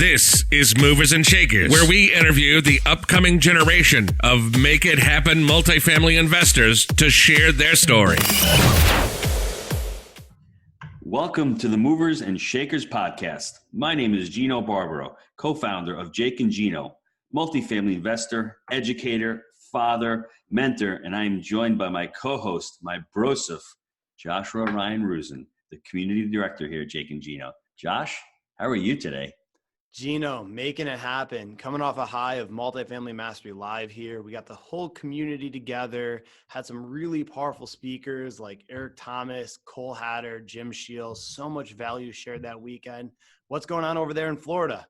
This is Movers and Shakers, where we interview the upcoming generation of Make It Happen multifamily investors to share their story. Welcome to the Movers and Shakers podcast. My name is Gino Barbaro, co-founder of Jake Gino, multifamily investor, educator, father, mentor, and I am joined by my co-host, my brosif, Joshua Ryan Rusin, the community director here at Jake Gino. Josh, how are you today? Gino, making it happen. Coming off a high of Multifamily Mastery Live here. We got the whole community together, had some really powerful speakers like Eric Thomas, Cole Hatter, Jim Shields. So much value shared that weekend. What's going on over there in Florida?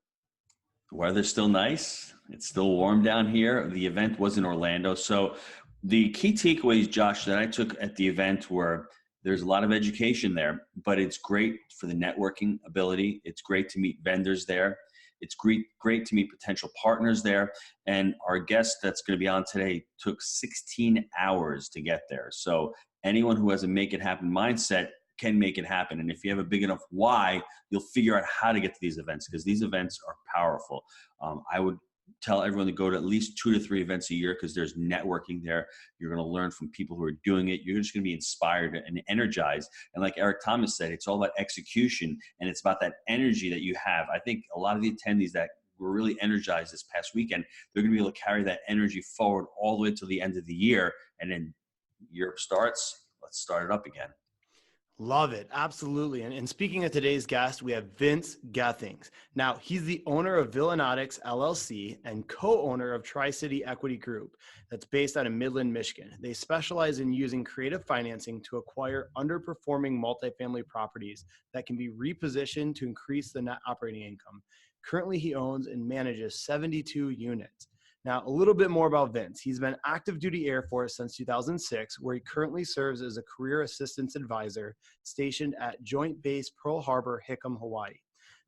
The weather's still nice. It's still warm down here. The event was in Orlando. So the key takeaways, Josh, that I took at the event were there's a lot of education there, but it's great for the networking ability. It's great to meet vendors there. It's great to meet potential partners there. And our guest that's going to be on today took 16 hours to get there. So anyone who has a make it happen mindset can make it happen. And if you have a big enough why, you'll figure out how to get to these events, because these events are powerful. I would tell everyone to go to at least 2 to 3 events a year, because there's networking there. You're going to learn from people who are doing it. You're just going to be inspired and energized. And like Eric Thomas said, it's all about execution, and it's about that energy that you have. I think a lot of the attendees that were really energized this past weekend, they're going to be able to carry that energy forward all the way to the end of the year. And then Europe starts. Let's start it up again. Love it. Absolutely. And speaking of today's guest, we have Vince Gethings. Now, he's the owner of Villanatics LLC and co-owner of Tri-City Equity Group that's based out of Midland, Michigan. They specialize in using creative financing to acquire underperforming multifamily properties that can be repositioned to increase the net operating income. Currently, he owns and manages 72 units. Now, a little bit more about Vince. He's been active duty Air Force since 2006, where he currently serves as a career assistance advisor stationed at Joint Base Pearl Harbor, Hickam, Hawaii.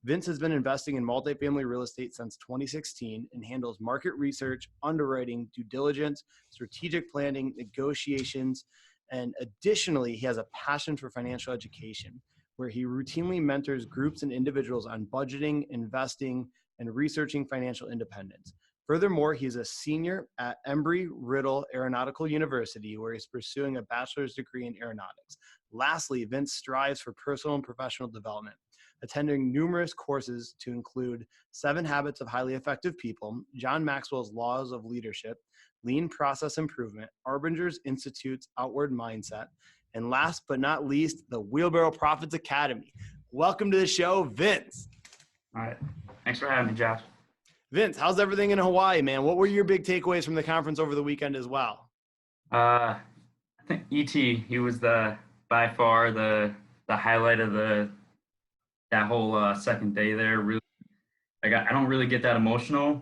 Vince has been investing in multifamily real estate since 2016 and handles market research, underwriting, due diligence, strategic planning, negotiations, and additionally, he has a passion for financial education, where he routinely mentors groups and individuals on budgeting, investing, and researching financial independence. Furthermore, he's a senior at Embry-Riddle Aeronautical University, where he's pursuing a bachelor's degree in aeronautics. Lastly, Vince strives for personal and professional development, attending numerous courses to include 7 Habits of Highly Effective People, John Maxwell's Laws of Leadership, Lean Process Improvement, Arbinger's Institute's Outward Mindset, and last but not least, the Wheelbarrow Profits Academy. Welcome to the show, Vince. All right. Thanks for having me, Josh. Vince, how's everything in Hawaii, man? What were your big takeaways from the conference over the weekend as well? I think E.T., he was by far the highlight of that whole second day there. Really, I don't really get that emotional,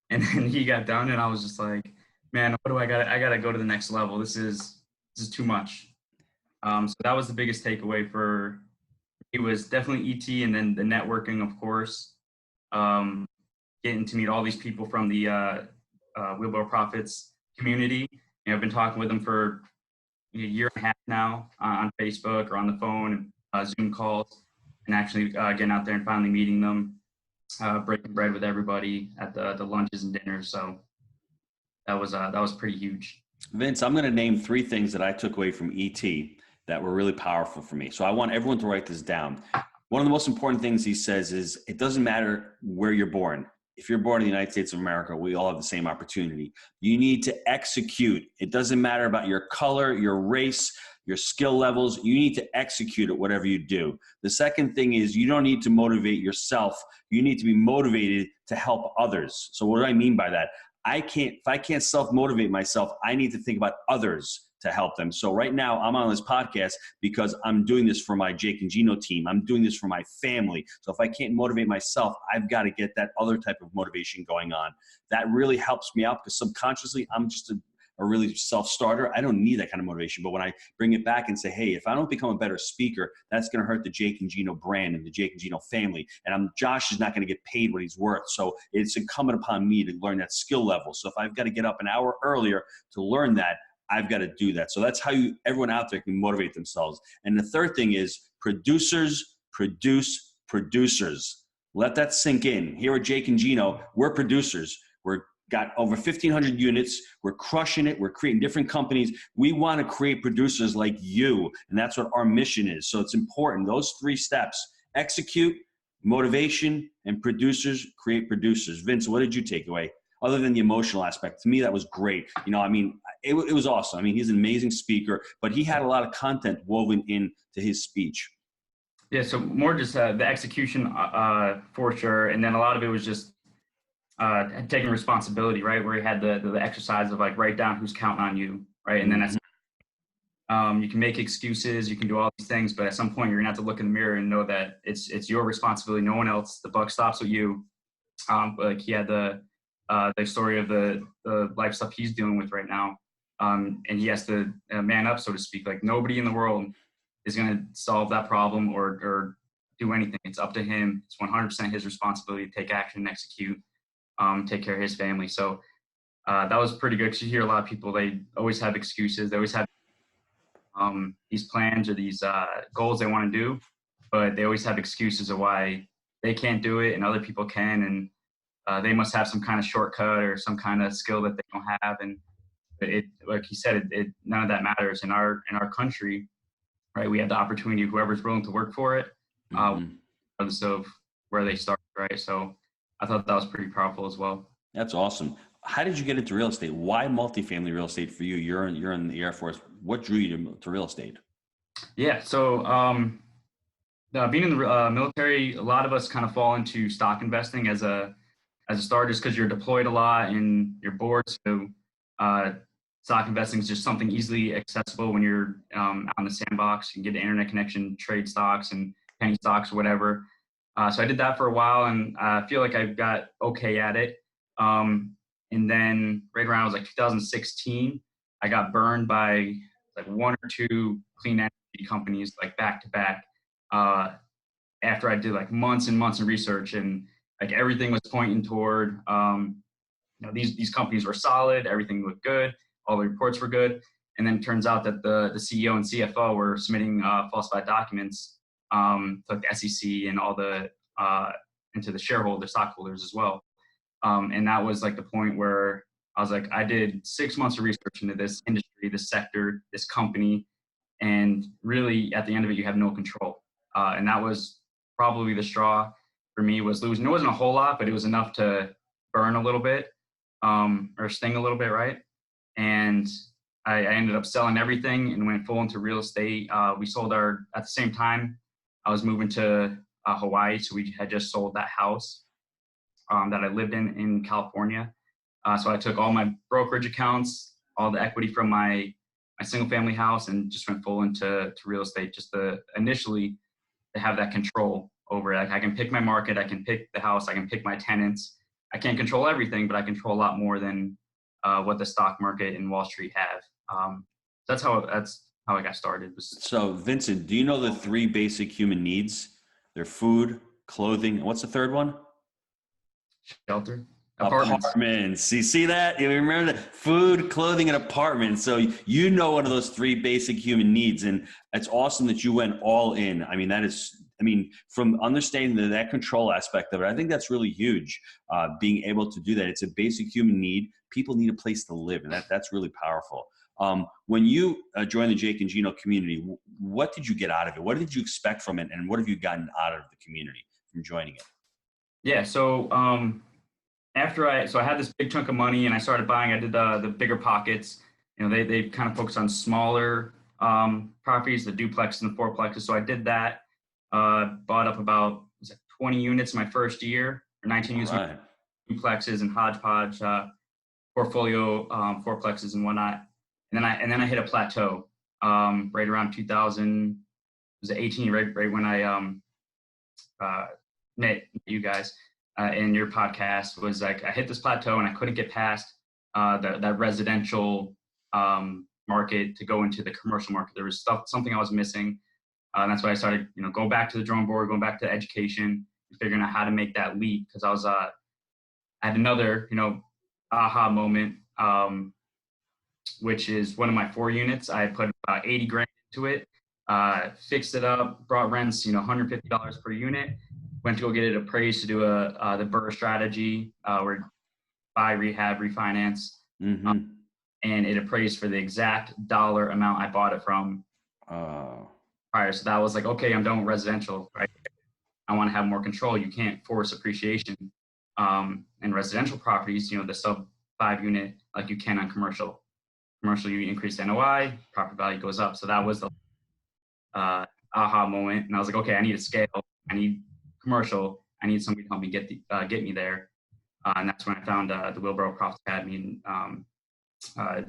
and then he got done, and I was just like, man, I gotta go to the next level. This is too much. So that was the biggest takeaway for me, was definitely E.T., and then the networking, of course. Getting to meet all these people from the Wheelbarrow Profits community. I've been talking with them for a year and a half now on Facebook or on the phone, Zoom calls, and actually getting out there and finally meeting them, breaking bread with everybody at the lunches and dinners. So that was pretty huge. Vince, I'm going to name 3 things that I took away from ET that were really powerful for me. So I want everyone to write this down. One of the most important things he says is, it doesn't matter where you're born. If you're born in the United States of America, we all have the same opportunity. You need to execute. It doesn't matter about your color, your race, your skill levels. You need to execute at whatever you do. The second thing is, you don't need to motivate yourself. You need to be motivated to help others. So what do I mean by that? If I can't self-motivate myself, I need to think about others to help them. So right now I'm on this podcast because I'm doing this for my Jake Gino team. I'm doing this for my family. So if I can't motivate myself, I've got to get that other type of motivation going on. That really helps me out, because subconsciously I'm just a really self-starter. I don't need that kind of motivation. But when I bring it back and say, hey, if I don't become a better speaker, that's going to hurt the Jake Gino brand and the Jake Gino family. And Josh is not going to get paid what he's worth. So it's incumbent upon me to learn that skill level. So if I've got to get up an hour earlier to learn that, I've got to do that. So that's how everyone out there can motivate themselves. And the third thing is, producers produce producers. Let that sink in. Here at Jake and Gino, we're producers. We're got over 1,500 units. We're crushing it. We're creating different companies. We want to create producers like you, and that's what our mission is. So it's important. Those 3 steps: execute, motivation, and producers create producers. Vince, what did you take away? Other than the emotional aspect, to me, that was great. You know, I mean, it was awesome. I mean, he's an amazing speaker, but he had a lot of content woven into his speech. Yeah, so more just the execution for sure. And then a lot of it was just taking responsibility, right? Where he had the exercise of like, write down who's counting on you, right? And then that's, you can make excuses, you can do all these things, but at some point you're gonna have to look in the mirror and know that it's your responsibility, no one else. The buck stops with you. Like he had the story of the life stuff he's dealing with right now. And he has to man up, so to speak. Like nobody in the world is going to solve that problem or do anything. It's up to him. It's 100% his responsibility to take action and execute, take care of his family. So that was pretty good, because you hear a lot of people, they always have excuses. They always have these plans or these goals they want to do, but they always have excuses of why they can't do it and other people can. And they must have some kind of shortcut or some kind of skill that they don't have. And it, like he said, none of that matters in our country. Right, we have the opportunity. Whoever's willing to work for it, regardless of where they start. Right, so I thought that was pretty powerful as well. That's awesome. How did you get into real estate? Why multifamily real estate for you? You're in the Air Force. What drew you to real estate? Yeah, so being in the military, a lot of us kind of fall into stock investing as a start, just because you're deployed a lot and you're bored. So stock investing is just something easily accessible when you're out in the sandbox. You can get an internet connection, trade stocks and penny stocks or whatever. So I did that for a while, and I feel like I got okay at it. And then right around, it was like 2016, I got burned by like 1 or 2 clean energy companies, like back to back, after I did like months and months of research, and like everything was pointing toward, these companies were solid, everything looked good, all the reports were good. And then it turns out that the CEO and CFO were submitting falsified documents to the SEC and all the into the stockholders as well. And that was like the point where I was like, I did 6 months of research into this industry, this sector, this company, and really at the end of it, you have no control. And that was probably the straw for me, was losing. It wasn't a whole lot, but it was enough to burn a little bit, or sting a little bit, right? And I ended up selling everything and went full into real estate. We sold at the same time, I was moving to Hawaii. So we had just sold that house that I lived in California. So I took all my brokerage accounts, all the equity from my single family house, and just went full into real estate, just initially to have that control over it. Like I can pick my market, I can pick the house, I can pick my tenants. I can't control everything, but I control a lot more than what the stock market and Wall Street have. That's how I got started. So Vincent, do you know the 3 basic human needs? They're food, clothing, and what's the third one? Shelter. Apartments. You see that? You remember that? Food, clothing, and apartments. So you know one of those 3 basic human needs, and it's awesome that you went all in. I mean, from understanding that control aspect of it, I think that's really huge. Being able to do that, it's a basic human need. People need a place to live, and that's really powerful. When you joined the Jake and Gino community, what did you get out of it? What did you expect from it, and what have you gotten out of the community from joining it? Yeah, so after I had this big chunk of money and I started buying, I did the bigger pockets. You know, they kind of focus on smaller properties, the duplexes and the fourplexes. So I did that. Bought up about 20 units my first year, or 19 units, right. Duplexes and hodgepodge portfolio fourplexes and whatnot. And then I hit a plateau right around 2018, right when I met you guys in your podcast. Was like I hit this plateau and I couldn't get past that residential market to go into the commercial market. There was something I was missing. And that's why I started, going back to the drawing board, going back to education, figuring out how to make that leap. Because I had another, aha moment, which is one of my 4 units. I put about 80 grand into it, fixed it up, brought rents, $150 per unit. went to go get it appraised to do the BRRRR strategy, where buy, rehab, refinance. Mm-hmm. And it appraised for the exact dollar amount I bought it from prior. So that was like, okay, I'm done with residential, right? I want to have more control. You can't force appreciation in residential properties, the sub 5 unit, like you can on commercial. Commercial, you increase NOI, property value goes up. So that was the aha moment. And I was like, okay, I need a scale. I need commercial. I need somebody to help me get me there. And that's when I found the Wilbur Croft Academy and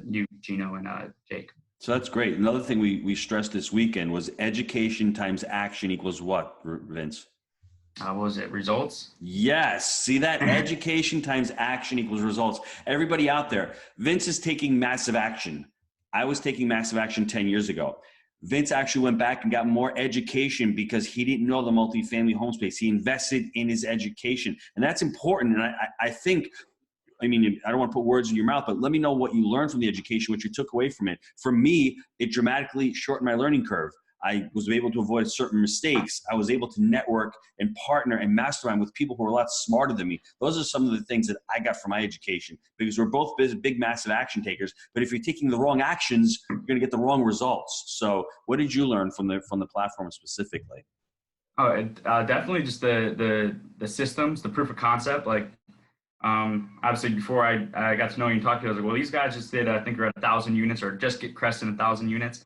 you, Gino, and Jake. So that's great. Another thing we stressed this weekend was education times action equals what, Vince? What was it? Results? Yes. See that? Education times action equals results. Everybody out there, Vince is taking massive action. I was taking massive action 10 years ago. Vince actually went back and got more education because he didn't know the multifamily home space. He invested in his education. And that's important. And I think, I don't want to put words in your mouth, but let me know what you learned from the education, what you took away from it. For me, it dramatically shortened my learning curve. I was able to avoid certain mistakes. I was able to network and partner and mastermind with people who are a lot smarter than me. Those are some of the things that I got from my education, because we're both big, massive action takers. But if you're taking the wrong actions, you're going to get the wrong results. So what did you learn from the platform specifically? Oh, definitely just the systems, the proof of concept. Like, obviously before I got to know you and talk to you, I was like, well, these guys just did, I think we're at 1,000 units or just get crested 1,000 units.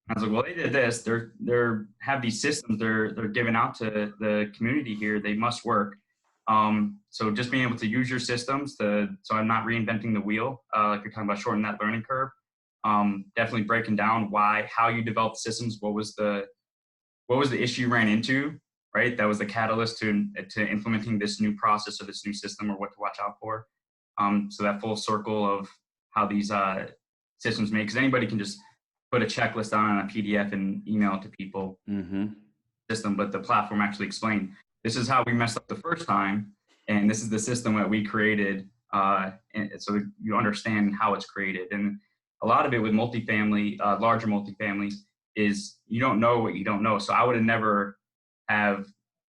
I was like, well, they did this. They're have these systems they're giving out to the community here. They must work. So just being able to use your systems so I'm not reinventing the wheel, like you're talking about shortening that learning curve. Definitely breaking down how you developed systems. What was the issue you ran into, right? That was the catalyst to implementing this new process or this new system, or what to watch out for. So that full circle of how these systems make, because anybody can just put a checklist on a PDF and email it to people. Mm-hmm. System, but the platform actually explained, this is how we messed up the first time, and this is the system that we created. And so you understand how it's created. And a lot of it with multifamily, larger multifamilies, is you don't know what you don't know. So I would have never have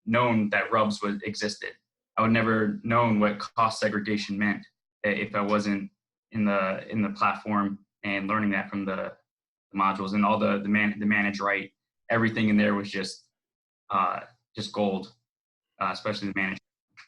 known that RUBS existed. I would never known what cost segregation meant if I wasn't in the platform and learning that from the modules and all the manage right. Everything in there was just gold, especially the manage.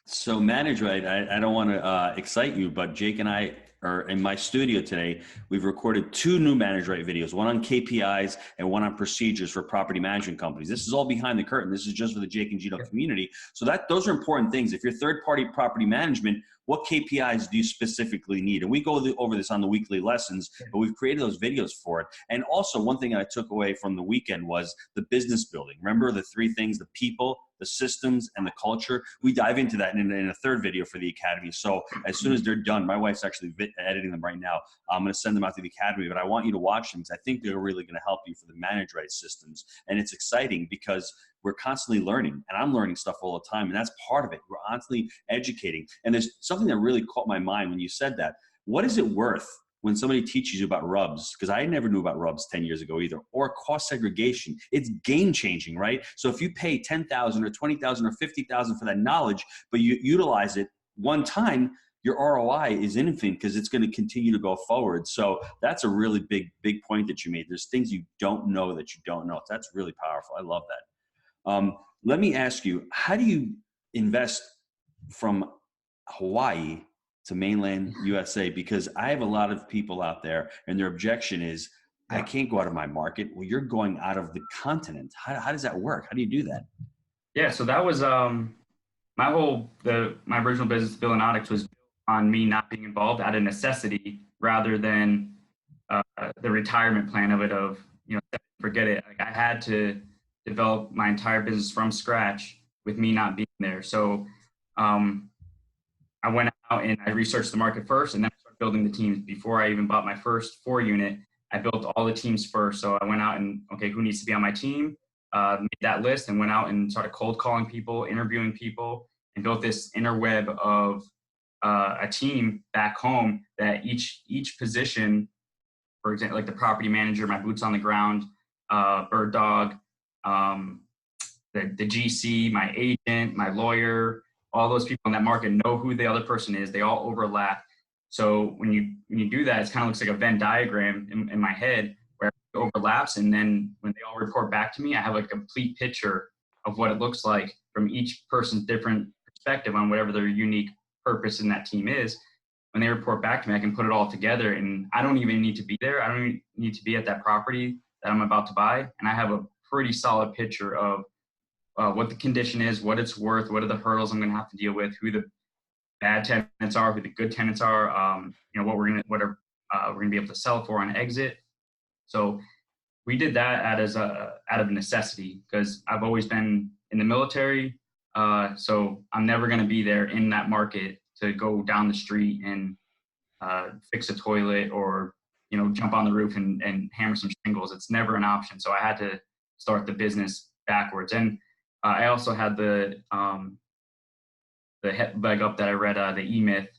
So manage right. I don't want to excite you, but Jake and I are in my studio today. We've recorded 2 new manage right videos, one on KPIs and one on procedures for property management companies. This is all behind the curtain. This is just for the Jake and Gino community. So those are important things. If you're third-party property management, what KPIs do you specifically need? And we go over this on the weekly lessons, but we've created those videos for it. And also, one thing I took away from the weekend was the business building. Remember the 3 things: the people, the systems, and the culture? We dive into that in a 3rd video for the Academy. So as soon as they're done, my wife's actually editing them right now. I'm going to send them out to the Academy, but I want you to watch them because I think they're really going to help you for the manage right systems. And it's exciting because we're constantly learning, and I'm learning stuff all the time, and that's part of it. We're constantly educating. And there's something that really caught my mind when you said that. What is it worth when somebody teaches you about RUBS? Because I never knew about RUBS 10 years ago either, or cost segregation. It's game changing, right? So if you pay $10,000 or $20,000 or $50,000 for that knowledge, but you utilize it one time, your ROI is infinite because it's going to continue to go forward. So that's a really big point that you made. There's things you don't know that you don't know. That's really powerful. I love that. Let me ask you, how do you invest from Hawaii to mainland USA? Because I have a lot of people out there and their objection is, I can't go out of my market. Well, you're going out of the continent. How does that work? How do you do that? Yeah, so that was my original business, Villanatics, was on me not being involved out of necessity rather than the retirement plan of it forget it. Like, I had to develop my entire business from scratch with me not being there. So I went out and I researched the market first, and then I started building the teams. Before I even bought my first 4 unit, I built all the teams first. So I went out and, okay, who needs to be on my team? Made that list and went out and started cold calling people, interviewing people, and built this inner web of a team back home that each position, for example, like the property manager, my boots on the ground, bird dog, the GC, my agent, my lawyer, all those people in that market know who the other person is. They all overlap. So when you do that, it kind of looks like a Venn diagram in my head where it overlaps. And then when they all report back to me, I have a complete picture of what it looks like from each person's different perspective on whatever their unique purpose in that team is. When they report back to me, I can put it all together, and I don't even need to be there. I don't even need to be at that property that I'm about to buy. And I have a pretty solid picture of what the condition is, what it's worth, what are the hurdles I'm going to have to deal with, who the bad tenants are, who the good tenants are, what we're going to be able to sell for on exit. So we did that out of necessity, because I've always been in the military. So I'm never going to be there in that market to go down the street and fix a toilet or, jump on the roof and hammer some shingles. It's never an option. So I had to start the business backwards. And I also had the leg up that I read the E-Myth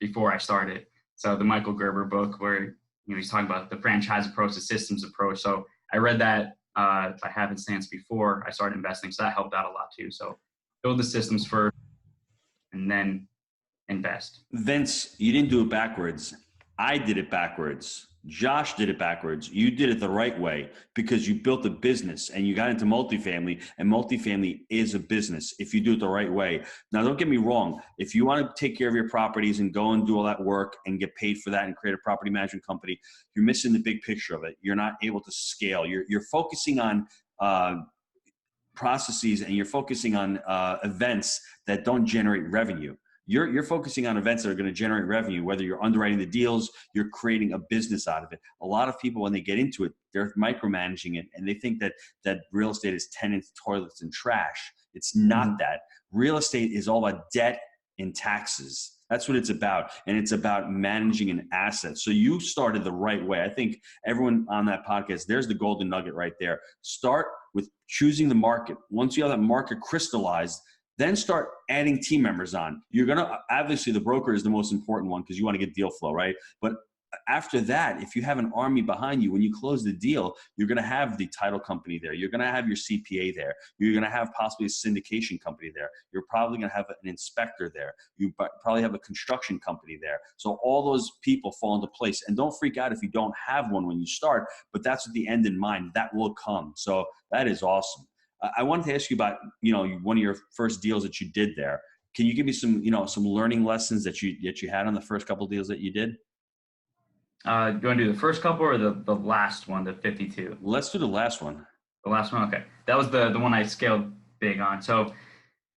before I started. So the Michael Gerber book where he's talking about the franchise approach, the systems approach. So I read that by happenstance before I started investing. So that helped out a lot too. So build the systems first and then invest. Vince, you didn't do it backwards. I did it backwards. Josh did it backwards. You did it the right way because you built a business and you got into multifamily, and multifamily is a business if you do it the right way. Now, don't get me wrong. If you want to take care of your properties and go and do all that work and get paid for that and create a property management company, you're missing the big picture of it. You're not able to scale. You're focusing on processes, and you're focusing on events that don't generate revenue. You're focusing on events that are going to generate revenue, whether you're underwriting the deals, you're creating a business out of it. A lot of people, when they get into it, they're micromanaging it, and they think that real estate is tenants, toilets, and trash. It's not that. Real estate is all about debt and taxes. That's what it's about. And it's about managing an asset. So you started the right way. I think everyone on that podcast, there's the golden nugget right there. Start with choosing the market. Once you have that market crystallized, then start adding team members on. You're going to, obviously the broker is the most important one because you want to get deal flow, right? But after that, if you have an army behind you, when you close the deal, you're going to have the title company there. You're going to have your CPA there. You're going to have possibly a syndication company there. You're probably going to have an inspector there. You probably have a construction company there. So all those people fall into place. And don't freak out if you don't have one when you start, but that's with the end in mind. That will come. So that is awesome. I wanted to ask you about, one of your first deals that you did there. Can you give me some learning lessons that you had on the first couple of deals that you did? Do you want to do the first couple or the last one, the 52? Let's do the last one. The last one, okay. That was the one I scaled big on. So,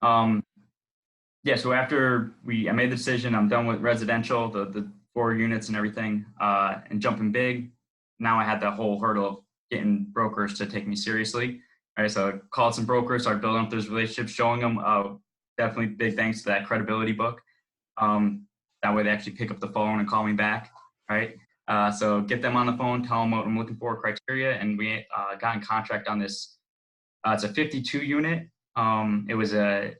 so after I made the decision, I'm done with residential, the 4 units and everything, and jumping big. Now I had that whole hurdle of getting brokers to take me seriously. All right, so I called some brokers, started building up those relationships, showing them, definitely big thanks to that credibility book. That way they actually pick up the phone and call me back, right? So get them on the phone, tell them what I'm looking for, criteria, and we got in contract on this. It's a 52 unit. It was a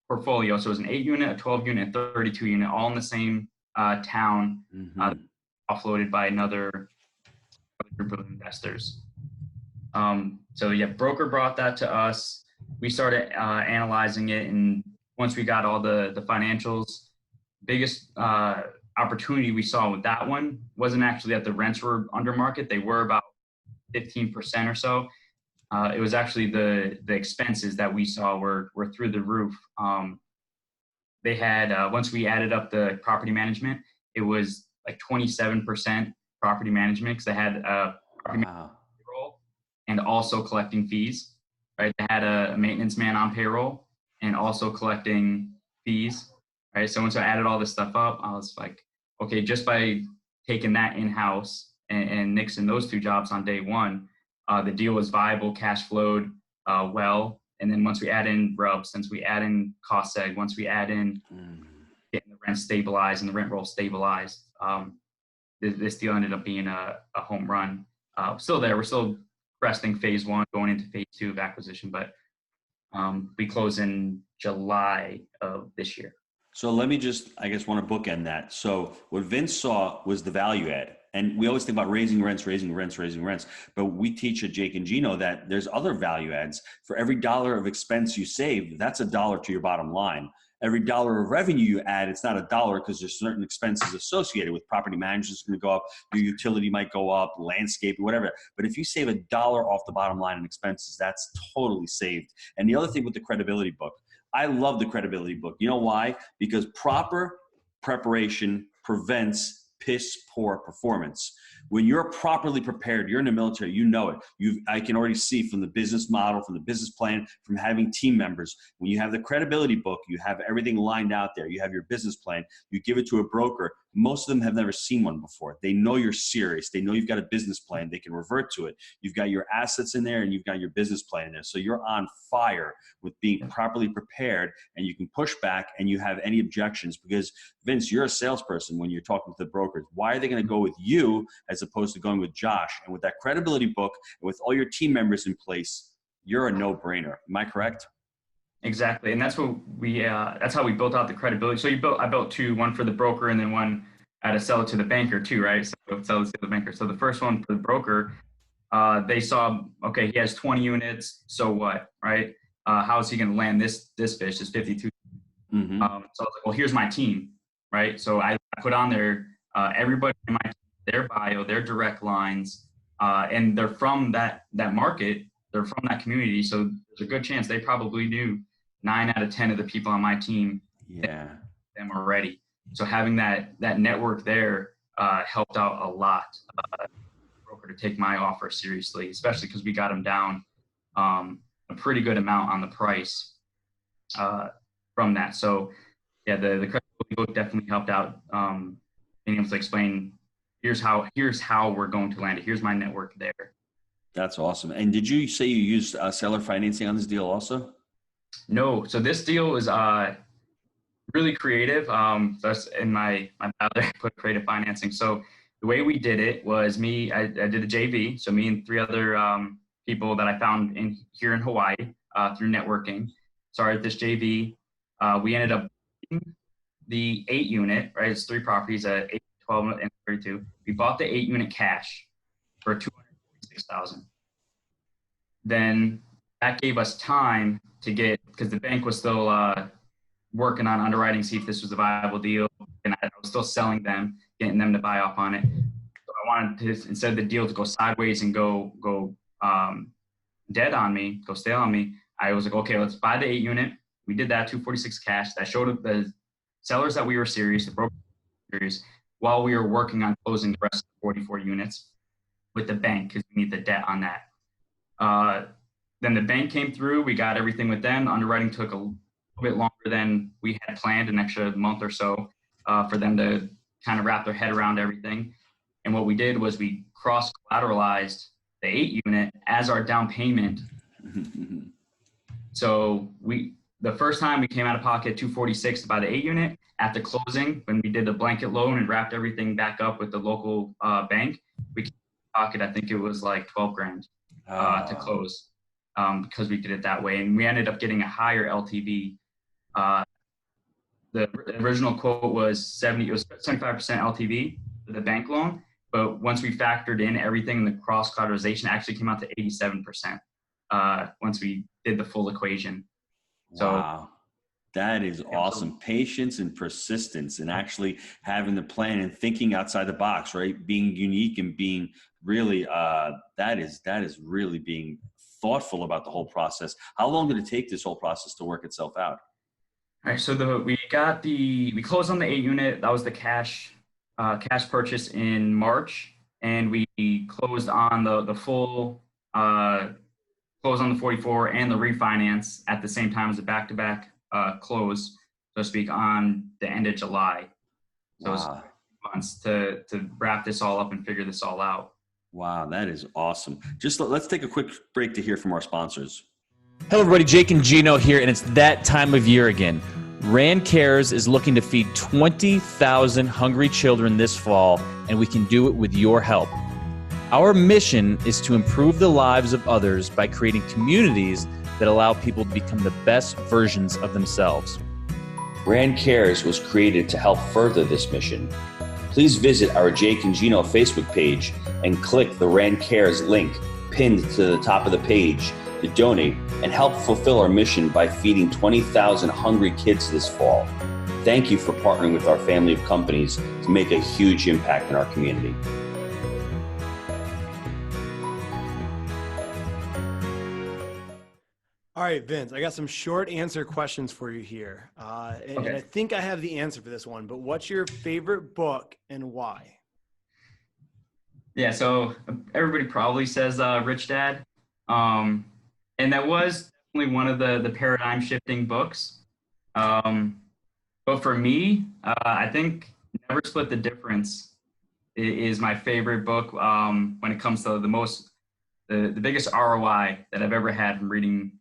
portfolio, so it was an 8 unit, a 12 unit, a 32 unit, all in the same town, offloaded by another group of investors. Broker brought that to us. We started analyzing it, and once we got all the financials, biggest opportunity we saw with that one wasn't actually that the rents were under market. They were about 15% or so. It was actually the expenses that we saw were through the roof. They had, once we added up the property management, it was like 27% property management because they had property management payroll and also collecting fees, right? They had a maintenance man on payroll and also collecting fees, right? So once I added all this stuff up, I was like, okay, just by taking that in-house and nixing those 2 jobs on day one, the deal was viable, cash flowed well. And then once we add in rubs, since we add in cost seg, once we add in getting the rent stabilized and the rent roll stabilized, this deal ended up being a home run. Still there, we're still resting phase 1, going into phase 2 of acquisition, but we close in July of this year. So let me just, I guess, want to bookend that. So what Vince saw was the value add. And we always think about raising rents. But we teach at Jake and Gino that there's other value adds. For every dollar of expense you save, that's $1 to your bottom line. Every dollar of revenue you add, it's not $1 because there's certain expenses associated with property management is going to go up, your utility might go up, landscaping, whatever. But if you save $1 off the bottom line in expenses, that's totally saved. And the other thing with the credibility book, I love the credibility book. You know why? Because proper preparation prevents piss poor performance. When you're properly prepared, you're in the military, you know it. I can already see from the business model, from the business plan, from having team members. When you have the credibility book, you have everything lined out there. You have your business plan. You give it to a broker. Most of them have never seen one before. They know you're serious. They know you've got a business plan. They can revert to it. You've got your assets in there and you've got your business plan in there. So you're on fire with being properly prepared, and you can push back and you have any objections, because Vince, you're a salesperson when you're talking to the brokers. Why are they going to go with you as opposed to going with Josh? And with that credibility book and with all your team members in place, you're a no-brainer. Am I correct? Exactly. And that's what that's how we built out the credibility. So I built two, one for the broker and then one I had to sell it to the banker too, right? So sell it to the banker. So the first one for the broker, they saw, okay, he has 20 units. So what, right? How is he going to land this fish, this 52? Mm-hmm. So I was like, well, here's my team, right? So I put on there, everybody in my team, their bio, their direct lines, and they're from that market. They're from that community. So there's a good chance they probably knew 9 out of 10 of the people on my team. Yeah. Them already. So having that network there helped out a lot. Broker to take my offer seriously, especially because we got him down a pretty good amount on the price from that. So yeah, the credibility book definitely helped out being able to explain, here's how we're going to land it. Here's my network there. That's awesome. And did you say you used seller financing on this deal also? No. So this deal is really creative. That's in my bio there, I put creative financing. So the way we did it was I did a JV. So me and 3 other people that I found here in Hawaii through networking. Started this JV. We ended up the 8 unit, right? It's 3 properties at 8, 12, and 32. We bought the 8 unit cash for $246,000. Then that gave us time to get, because the bank was still working on underwriting, see if this was a viable deal, and I was still selling them, getting them to buy off on it. So I wanted to, instead of the deal to go sideways and go dead on me, go stale on me, I was like, okay, let's buy the 8 unit. We did that, 246 cash. That showed the sellers that we were serious, the broker serious, while we were working on closing the rest of the 44 units with the bank, because we need the debt on that. Then the bank came through. We got everything with them. Underwriting took a little bit longer than we had planned, an extra month or so for them to kind of wrap their head around everything. And what we did was we cross-collateralized the 8 unit as our down payment. So the first time we came out of pocket $246 to buy the 8 unit. After closing, when we did the blanket loan and wrapped everything back up with the local bank, we came out of pocket, I think it was like $12,000 to close because we did it that way. And we ended up getting a higher LTV. The original quote was 75% LTV for the bank loan. But once we factored in everything, the cross collateralization actually came out to 87% once we did the full equation. So, wow. That is awesome. Patience and persistence and actually having the plan and thinking outside the box, right? Being unique and being really, that is really being thoughtful about the whole process. How long did it take this whole process to work itself out? All right. So we closed on the 8 unit. That was the cash purchase in March. And we closed on the full, close on the 44 and the refinance at the same time as the back-to-back close, so to speak, on the end of July. So wow. It was months to wrap this all up and figure this all out. Wow, that is awesome. Just let's take a quick break to hear from our sponsors. Hello, everybody. Jake and Gino here, and it's that time of year again. Rand Cares is looking to feed 20,000 hungry children this fall, and we can do it with your help. Our mission is to improve the lives of others by creating communities that allow people to become the best versions of themselves. Rand Cares was created to help further this mission. please visit our Jake and Gino Facebook page and click the Rand Cares link pinned to the top of the page to donate and help fulfill our mission by feeding 20,000 hungry kids this fall. Thank you for partnering with our family of companies to make a huge impact in our community. All right, Vince, I got some short answer questions for you here. And I think I have the answer for this one, but what's your favorite book and why? Yeah, so everybody probably says Rich Dad. And that was definitely one of the paradigm shifting books. But for me, I think Never Split the Difference is my favorite book when it comes to the biggest ROI that I've ever had from reading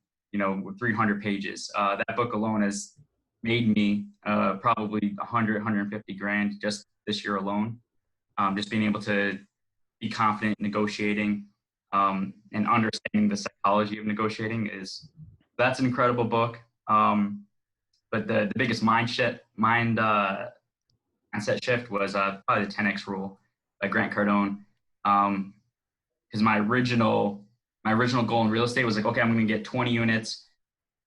300 pages. That book alone has made me probably 150 grand just this year alone. Just being able to be confident in negotiating and understanding the psychology of negotiating that's an incredible book. But the biggest mindset shift was probably the 10X rule by Grant Cardone. Because my original goal in real estate was like, okay, I'm going to get 20 units,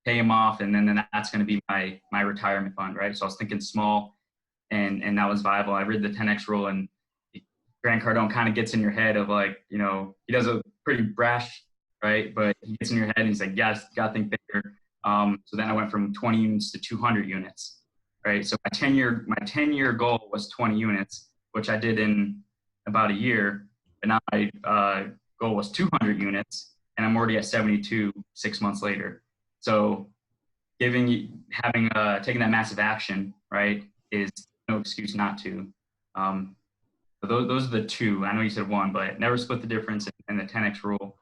pay them off, and then that's going to be my retirement fund, right? So I was thinking small, and that was viable. I read the 10X rule, and Grant Cardone kind of gets in your head of like, he does a pretty brash, right? But he gets in your head and he's like, yes, got to think bigger. So then I went from 20 units to 200 units, right? So my 10-year goal was 20 units, which I did in about a year. But now my goal was 200 units, and I'm already at 72 6 months later. So taking that massive action, right, is no excuse not to. So those are the two. I know you said one, but Never Split the Difference and the 10X rule.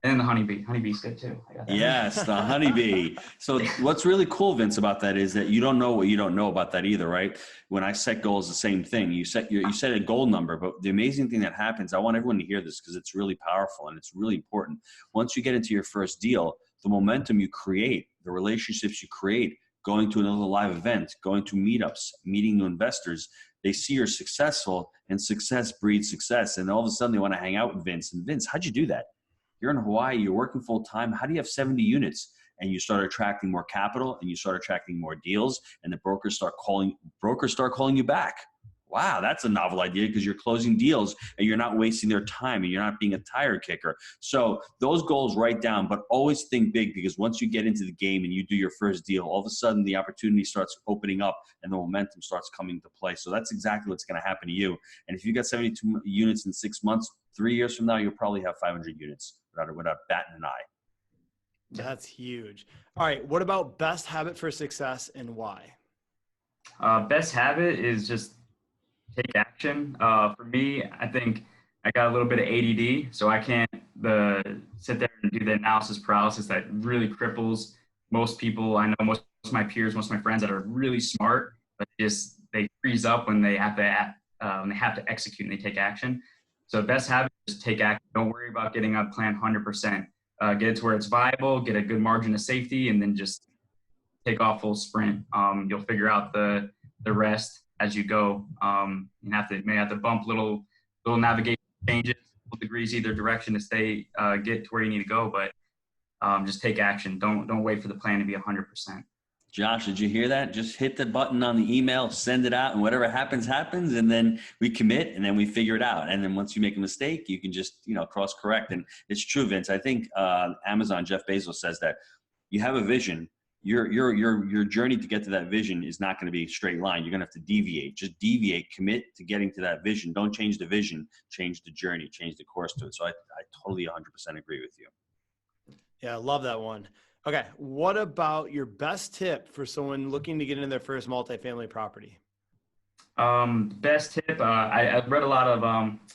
And the honeybee. Honeybee's good too. I got that. Yes, the honeybee. So what's really cool, Vince, about that is that you don't know what you don't know about that either, right? When I set goals, the same thing. You set a goal number, but the amazing thing that happens, I want everyone to hear this because it's really powerful and it's really important. Once you get into your first deal, the momentum you create, the relationships you create, going to another live event, going to meetups, meeting new investors, they see you're successful, and success breeds success. And all of a sudden they want to hang out with Vince. And Vince, how'd you do that? You're in Hawaii, you're working full time. How do you have 70 units? And you start attracting more capital and you start attracting more deals, and the brokers start calling you back. Wow, that's a novel idea because you're closing deals and you're not wasting their time and you're not being a tire kicker. So those goals write down, but always think big, because once you get into the game and you do your first deal, all of a sudden the opportunity starts opening up and the momentum starts coming to play. So that's exactly what's going to happen to you. And if you got 72 units in 6 months, 3 years from now, you'll probably have 500 units without batting an eye. That's huge. All right. What about best habit for success and why? Best habit is just take action. For me, I think I got a little bit of ADD, so I can't sit there and do the analysis paralysis that really cripples most people. I know most of my peers, most of my friends that are really smart, but they freeze up when they have to execute and they take action. So best habit is take action. Don't worry about getting a plan 100%. Get it to where it's viable, get a good margin of safety, and then just take off full sprint. You'll figure out the rest as you go. You may have to bump little navigation changes, degrees either direction to get to where you need to go, but just take action. Don't wait for the plan to be 100%. Josh, did you hear that? Just hit the button on the email, send it out, and whatever happens, happens. And then we commit, and then we figure it out. And then once you make a mistake, you can just, course correct. And it's true, Vince. I think Amazon, Jeff Bezos says that you have a vision. Your journey to get to that vision is not going to be a straight line. You're going to have to deviate. Just deviate, commit to getting to that vision. Don't change the vision, change the journey, change the course to it. So I totally 100% agree with you. Yeah, I love that one. Okay. What about your best tip for someone looking to get into their first multifamily property? Best tip. I've read a lot of,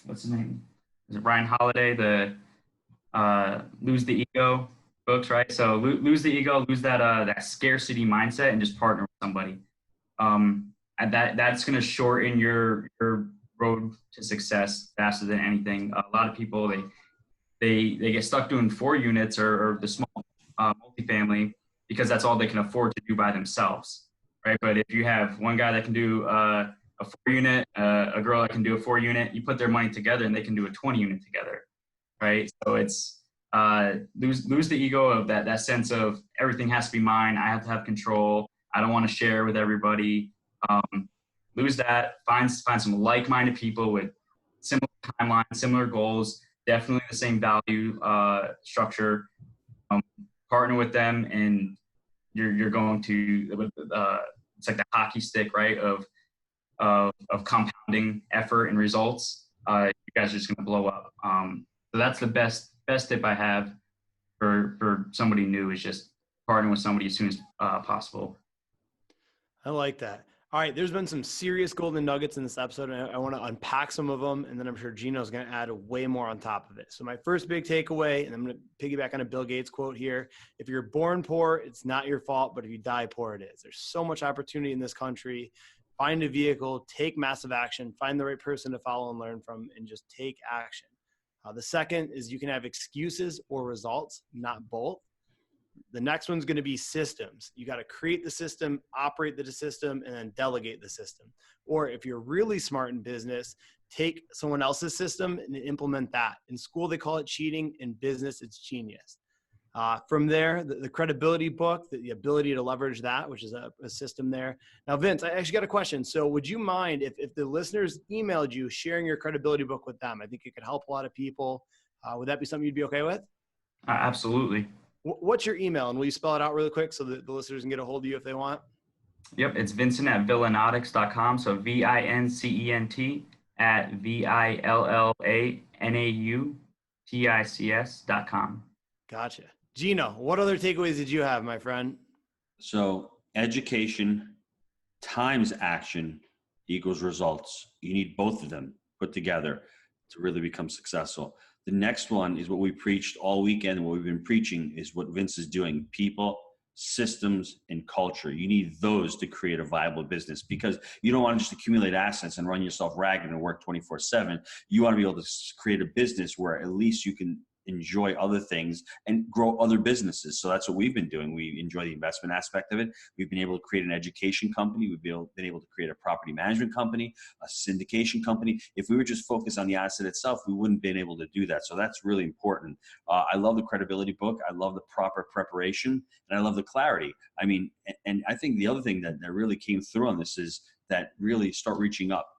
what's his name? Is it Ryan Holiday? The Lose the Ego books, right? So lose the ego, lose that scarcity mindset, and just partner with somebody. And that's going to shorten your road to success faster than anything. A lot of people, they get stuck doing 4 units or the small multifamily because that's all they can afford to do by themselves, right? But if you have one guy that can do a 4-unit, a girl that can do a 4-unit, you put their money together and they can do a 20-unit together, right? So it's lose the ego of that sense of everything has to be mine. I have to have control. I don't want to share with everybody. Lose that. Find some like-minded people with similar timelines, similar goals, definitely the same value structure. Partner with them, and you're going to it's like the hockey stick, right? Of compounding effort and results. You guys are just going to blow up. So that's the best tip I have for somebody new, is just partnering with somebody as soon as possible. I like that. All right, there's been some serious golden nuggets in this episode, and I want to unpack some of them, and then I'm sure Gino's going to add way more on top of it. So my first big takeaway, and I'm going to piggyback on a Bill Gates quote here: if you're born poor, it's not your fault, but if you die poor, it is. There's so much opportunity in this country. Find a vehicle, take massive action, find the right person to follow and learn from, and just take action. The second is you can have excuses or results, not both. The next one's going to be systems. You got to create the system, operate the system, and then delegate the system. Or if you're really smart in business, take someone else's system and implement that. In school, they call it cheating. In business, it's genius. From there, the credibility book, the ability to leverage that, which is a system there. Now, Vince, I actually got a question. So would you mind if the listeners emailed you sharing your credibility book with them? I think it could help a lot of people. Would that be something you'd be okay with? Absolutely. What's your email? And will you spell it out really quick so that the listeners can get a hold of you if they want? Yep, it's Vincent@villanautics.com. So VINCENT@VILLANAUTICS.com. Gotcha. Gino, what other takeaways did you have, my friend? So education times action equals results. You need both of them put together to really become successful. The next one is what we preached all weekend. What we've been preaching is what Vince is doing: people, systems, and culture. You need those to create a viable business, because you don't want to just accumulate assets and run yourself ragged and work 24/7. You want to be able to create a business where at least you can enjoy other things and grow other businesses. So that's what we've been doing. We enjoy the investment aspect of it. We've been able to create an education company. We've been able to create a property management company, a syndication company. If we were just focused on the asset itself, we wouldn't have been able to do that. So that's really important. I love the credibility book. I love the proper preparation, and I love the clarity. I mean, and I think the other thing that really came through on this is that really start reaching up.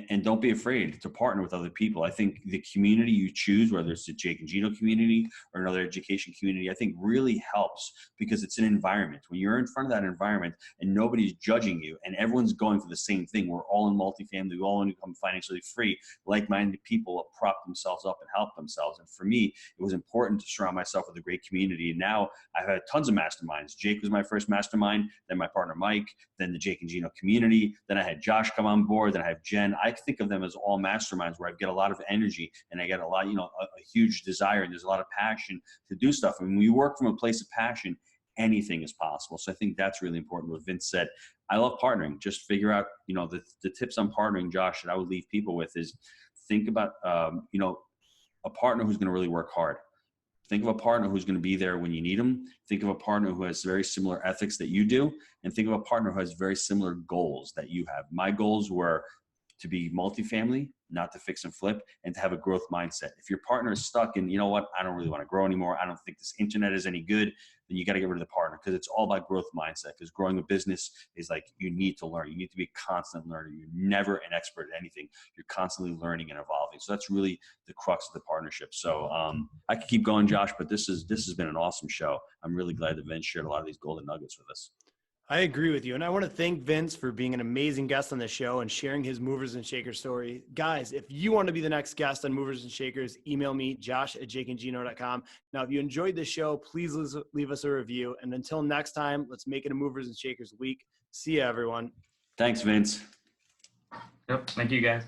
And don't be afraid to partner with other people. I think the community you choose, whether it's the Jake and Gino community or another education community, I think really helps, because it's an environment. When you're in front of that environment and nobody's judging you and everyone's going for the same thing, we're all in multifamily, we all want to become financially free, like-minded people will prop themselves up and help themselves. And for me, it was important to surround myself with a great community. And now I've had tons of masterminds. Jake was my first mastermind, then my partner Mike, then the Jake and Gino community, then I had Josh come on board, then I have Jen. I think of them as all masterminds where I get a lot of energy and I get a lot, a huge desire, and there's a lot of passion to do stuff. And when you work from a place of passion, anything is possible. So I think that's really important. What Vince said, I love partnering. Just figure out, the tips on partnering, Josh, that I would leave people with is think about, a partner who's going to really work hard. Think of a partner who's going to be there when you need them. Think of a partner who has very similar ethics that you do. And think of a partner who has very similar goals that you have. My goals were to be multifamily, not to fix and flip, and to have a growth mindset. If your partner is stuck in, I don't really want to grow anymore, I don't think this internet is any good, then you got to get rid of the partner, because it's all about growth mindset. Because growing a business is like, you need to learn. You need to be a constant learner. You're never an expert at anything. You're constantly learning and evolving. So that's really the crux of the partnership. So I could keep going, Josh, but this has been an awesome show. I'm really glad that Vince shared a lot of these golden nuggets with us. I agree with you. And I want to thank Vince for being an amazing guest on the show and sharing his movers and shakers story. Guys, if you want to be the next guest on Movers and Shakers, email me, josh@jakeandgino.com. Now, if you enjoyed this show, please leave us a review. And until next time, let's make it a Movers and Shakers week. See you, everyone. Thanks, Vince. Yep. Thank you, guys.